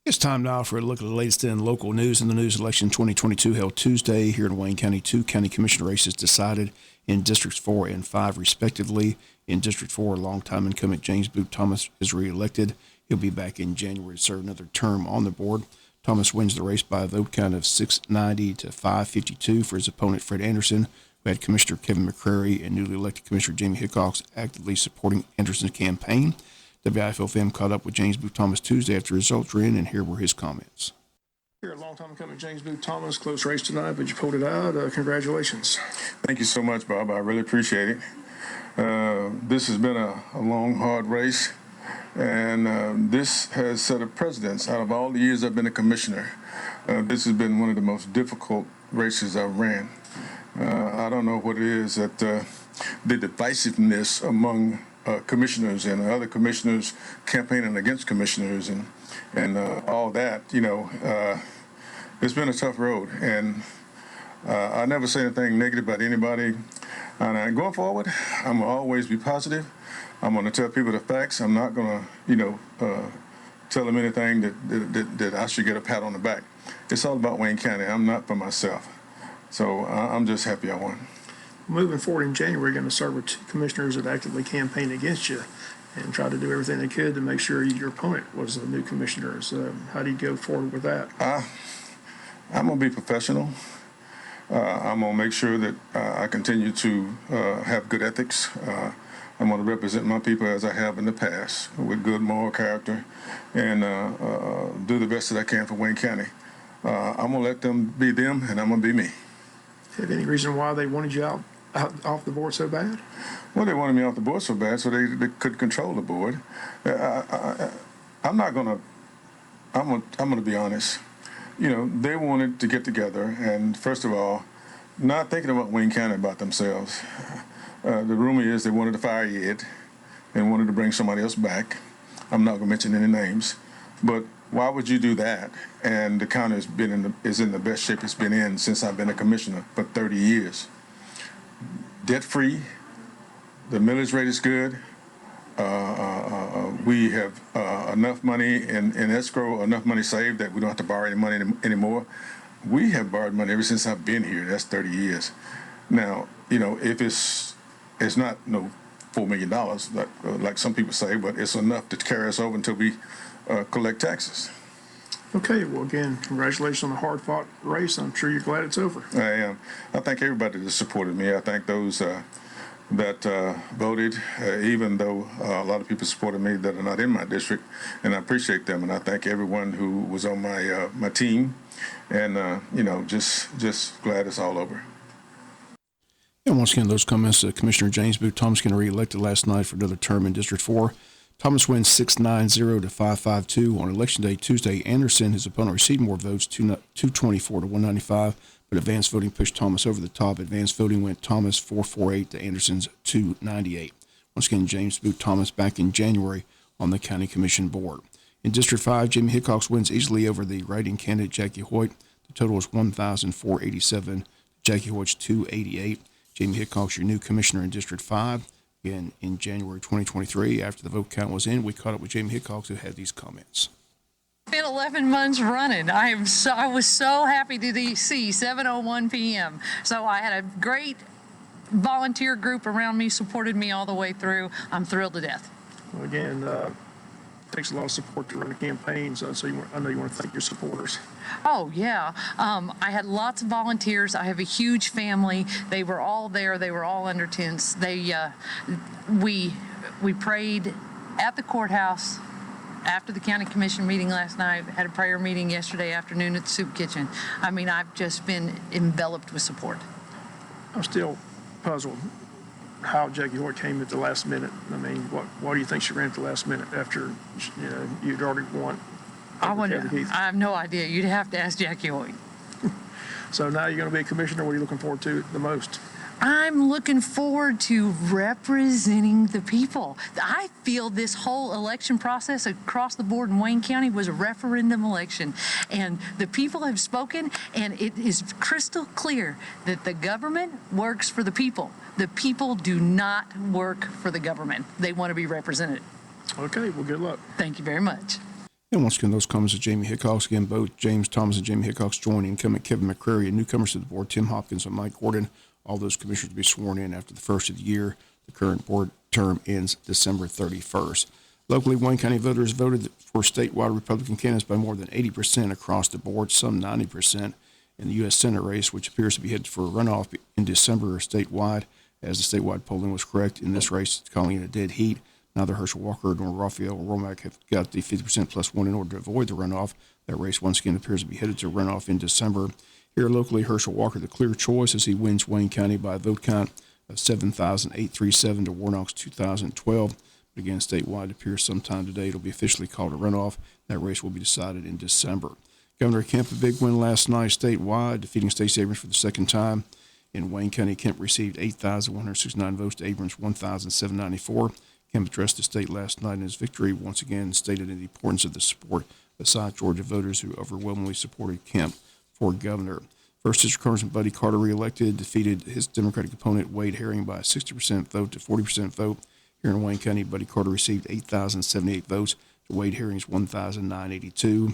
It's time now for a look at the latest in local news. In the news, election 2022 held Tuesday here in Wayne County. 2 county commissioner races decided in Districts 4 and 5, respectively. In District 4, longtime incumbent James Boot Thomas is reelected. He'll be back in January to serve another term on the board. Thomas wins the race by a vote count of 690 to 552 for his opponent, Fred Anderson, who had Commissioner Kevin McCrary and newly elected Commissioner Jamie Hickox actively supporting Anderson's campaign. WIFO-FM caught up with James Boot Thomas Tuesday after results were in, and here were his comments. Here, long-time incumbent James Boot Thomas, close race tonight, but you pulled it out. Congratulations. Thank you so much, Bob. I really appreciate it. This has been a long, hard race, and this has set a precedence. Out of all the years I've been a commissioner, this has been one of the most difficult races I've ran. I don't know what it is that the divisiveness among commissioners and other commissioners campaigning against commissioners and all that, it's been a tough road. And I never say anything negative about anybody. And going forward, I'm going to always be positive. I'm going to tell people the facts. I'm not going to, tell them anything that I should get a pat on the back. It's all about Wayne County. I'm not for myself. So I'm just happy I won. Moving forward in January, you're going to serve with 2 commissioners that actively campaigned against you and try to do everything they could to make sure your opponent was the new commissioner. So how do you go forward with that? I'm going to be professional. I'm going to make sure that I continue to have good ethics. I'm going to represent my people as I have in the past with good moral character and do the best that I can for Wayne County. I'm going to let them be them, and I'm going to be me. Have any reason why they wanted you out off the board so bad? Well, they wanted me off the board so bad so they could control the board. I'm going to be honest. They wanted to get together and, first of all, not thinking about Wayne County, about themselves. The rumor is they wanted to fire Ed and wanted to bring somebody else back. I'm not going to mention any names, but why would you do that? And the county is in the best shape it's been in since I've been a commissioner for 30 years. Debt-free, the millage rate is good. We have enough money in escrow, enough money saved that we don't have to borrow any money anymore. We have borrowed money ever since I've been here. That's 30 years. Now, if it's not $4 million like some people say, but it's enough to carry us over until we collect taxes. Okay, well, again, congratulations on the hard-fought race. I'm sure you're glad it's over. I am. I thank everybody that supported me. I thank those that voted, even though a lot of people supported me that are not in my district, and I appreciate them. And I thank everyone who was on my team, and just glad it's all over. And once again, those comments, Commissioner James Boot Thomas getting reelected last night for another term in District 4. Thomas wins 690 to 552. On Election Day Tuesday, Anderson, his opponent, received more votes, 224 to 195, but advanced voting pushed Thomas over the top. Advanced voting went Thomas 448 to Anderson's 298. Once again, James Boot Thomas back in January on the County Commission Board. In District 5, Jamie Hickox wins easily over the writing candidate Jackie Hoyt. The total is 1,487. Jackie Hoyt's 288. Jamie Hickox, your new commissioner in District 5. Again, in January 2023, after the vote count was in, we caught up with Jamie Hickox, who had these comments. It's been 11 months running. I was so happy to see 7:01 p.m. So I had a great volunteer group around me, supported me all the way through. I'm thrilled to death. Well, again, it takes a lot of support to run a campaign, so I know you want to thank your supporters. Oh, yeah. I had lots of volunteers. I have a huge family. They were all there. They were all under tents. We prayed at the courthouse after the county commission meeting last night, had a prayer meeting yesterday afternoon at the soup kitchen. I mean, I've just been enveloped with support. I'm still puzzled how Jackie Hoyt came at the last minute. I mean, why do you think she ran at the last minute after you'd already won? I have no idea. You'd have to ask Jackie Hoyt. So now you're going to be a commissioner. What are you looking forward to the most? I'm looking forward to representing the people. I feel this whole election process across the board in Wayne County was a referendum election, and the people have spoken, and it is crystal clear that the government works for the people. The people do not work for the government. They want to be represented. Okay, well, good luck. Thank you very much. And once again, those comments of Jamie Hickox. Again, both James Thomas and Jamie Hickox join incumbent Kevin McCrary and newcomers to the board, Tim Hopkins and Mike Gordon. All those commissioners to be sworn in after the first of the year. The current board term ends December 31st. Locally, Wayne County voters voted for statewide Republican candidates by more than 80% across the board, some 90% in the U.S. Senate race, which appears to be headed for a runoff in December statewide. As the statewide polling was correct in this race, calling it a dead heat. Neither Herschel Walker nor Raphael Romack have got the 50% plus one in order to avoid the runoff. That race once again appears to be headed to a runoff in December. Here locally, Herschel Walker the clear choice as he wins Wayne County by a vote count of 7,837 to Warnock's 2,012. But again, statewide, it appears sometime today it'll be officially called a runoff. That race will be decided in December. Governor Kemp, a big win last night statewide, defeating Stacey Abrams for the second time. In Wayne County, Kemp received 8,169 votes to Abrams' 1,794. Kemp addressed the state last night in his victory, once again stated the importance of the support of South Georgia voters who overwhelmingly supported Kemp for governor. First District Congressman Buddy Carter, reelected, defeated his Democratic opponent Wade Herring by a 60% vote to 40% vote. Here in Wayne County, Buddy Carter received 8,078 votes to Wade Herring's 1,982.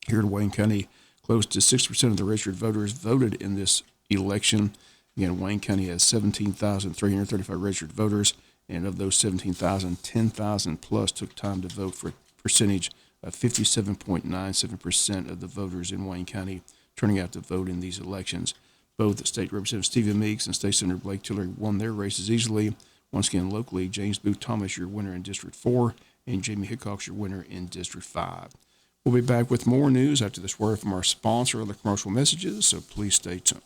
Here in Wayne County, close to 60% of the registered voters voted in this election. Again, Wayne County has 17,335 registered voters, and of those 17,000, 10,000 plus took time to vote, for a percentage of 57.97% of the voters in Wayne County turning out to vote in these elections. Both State Representative Stephen Meeks and State Senator Blake Tillery won their races easily. Once again, locally, James Booth Thomas, your winner in District 4, and Jamie Hickox, your winner in District 5. We'll be back with more news after this word from our sponsor or the commercial messages, so please stay tuned.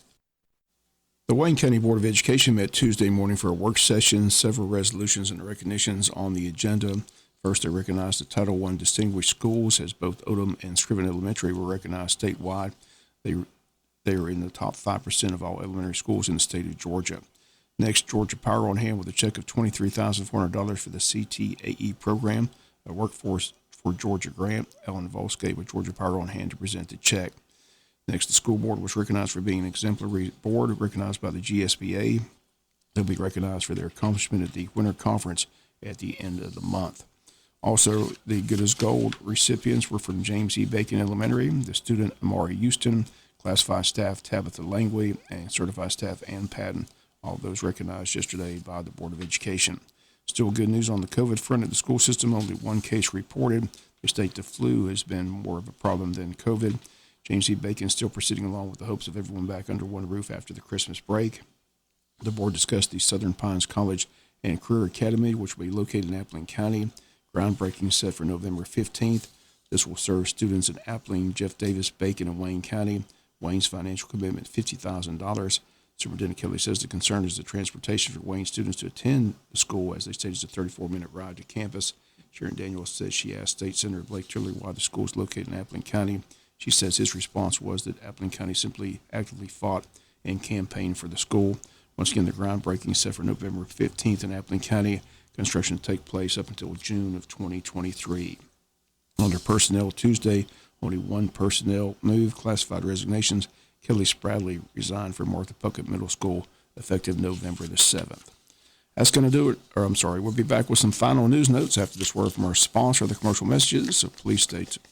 The Wayne County Board of Education met Tuesday morning for a work session. Several resolutions and recognitions on the agenda. First, they recognized the Title I distinguished schools, as both Odom and Scriven Elementary were recognized statewide. They are in the top 5% of all elementary schools in the state of Georgia. Next, Georgia Power on hand with a check of $23,400 for the CTAE program, a Workforce for Georgia grant. Ellen Volskate with Georgia Power on hand to present the check. Next, the school board was recognized for being an exemplary board, recognized by the GSBA. They'll be recognized for their accomplishment at the Winter Conference at the end of the month. Also, the Good as Gold recipients were from James E. Bacon Elementary, the student Amari Houston, classified staff Tabitha Langley, and certified staff Ann Patton. All of those recognized yesterday by the Board of Education. Still good news on the COVID front at the school system. Only one case reported. They state the flu has been more of a problem than COVID. James E. Bacon still proceeding along with the hopes of everyone back under one roof after the Christmas break. The board discussed the Southern Pines College and Career Academy, which will be located in Appling County. Groundbreaking set for November 15th. This will serve students in Appling, Jeff Davis, Bacon, and Wayne County. Wayne's financial commitment, $50,000. Superintendent Kelly says the concern is the transportation for Wayne students to attend the school, as they state it's a 34-minute ride to campus. Sharon Daniels says she asked State Senator Blake Tillery why the school is located in Appling County. She says his response was that Appling County simply actively fought and campaigned for the school. Once again, the groundbreaking is set for November 15th in Appling County. Construction will take place up until June of 2023. Under personnel Tuesday, only one personnel move, classified resignations. Kelly Spradley resigned from Martha Puckett Middle School effective November the 7th. That's going to do it. We'll be back with some final news notes after this word from our sponsor, the commercial messages, so please stay tuned.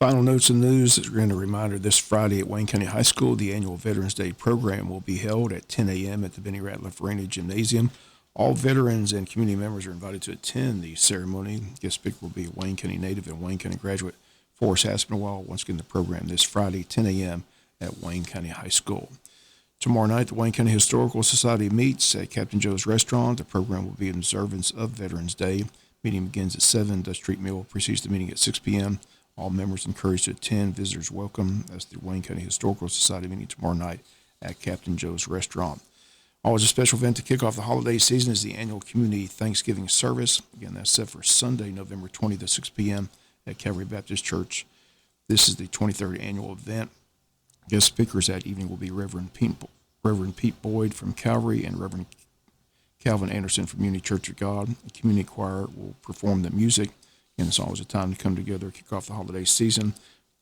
Final notes and news is a reminder this Friday at Wayne County High School, the annual Veterans Day program will be held at 10 a.m. at the Benny Rattler Farina Gymnasium. All veterans and community members are invited to attend the ceremony. Guest speaker will be a Wayne County native and Wayne County graduate, Forrest Aspinwall. Once again, the program this Friday, 10 a.m. at Wayne County High School. Tomorrow night, the Wayne County Historical Society meets at Captain Joe's Restaurant. The program will be in observance of Veterans Day. Meeting begins at 7. The street meal precedes the meeting at 6 p.m. All members encouraged to attend. Visitors welcome. That's the Wayne County Historical Society meeting tomorrow night at Captain Joe's Restaurant. Always a special event to kick off the holiday season is the annual Community Thanksgiving Service. Again, that's set for Sunday, November 20th at 6 p.m. at Calvary Baptist Church. This is the 23rd annual event. Guest speakers that evening will be Reverend Pete Boyd from Calvary and Reverend Calvin Anderson from Unity Church of God. The community choir will perform the music. And it's always a time to come together, kick off the holiday season.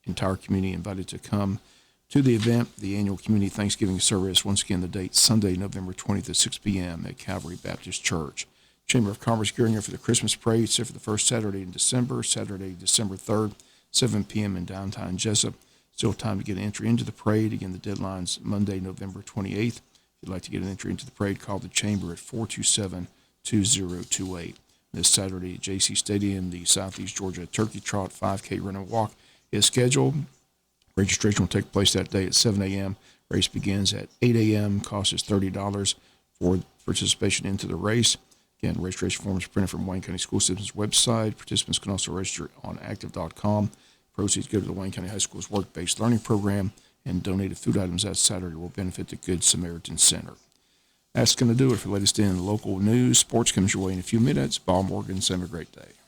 Entire community invited to come to the event, the annual Community Thanksgiving Service. Once again, the date Sunday, November 20th at 6 p.m. at Calvary Baptist Church. Chamber of Commerce gearing up for the Christmas parade set for the first Saturday in December, Saturday, December 3rd, 7 p.m. in downtown Jessup. Still time to get an entry into the parade. Again, the deadline's Monday, November 28th. If you'd like to get an entry into the parade, call the Chamber at 427-2028. This Saturday at JC Stadium, the Southeast Georgia Turkey Trot 5K Run and Walk is scheduled. Registration will take place that day at 7 a.m. Race begins at 8 a.m. Cost is $30 for participation into the race. Again, registration forms are printed from Wayne County School System's website. Participants can also register on active.com. Proceeds go to the Wayne County High School's work-based learning program, and donated food items that Saturday will benefit the Good Samaritan Center. That's going to do it for the latest in local news. Sports comes your way in a few minutes. Bob Morgan, have a great day.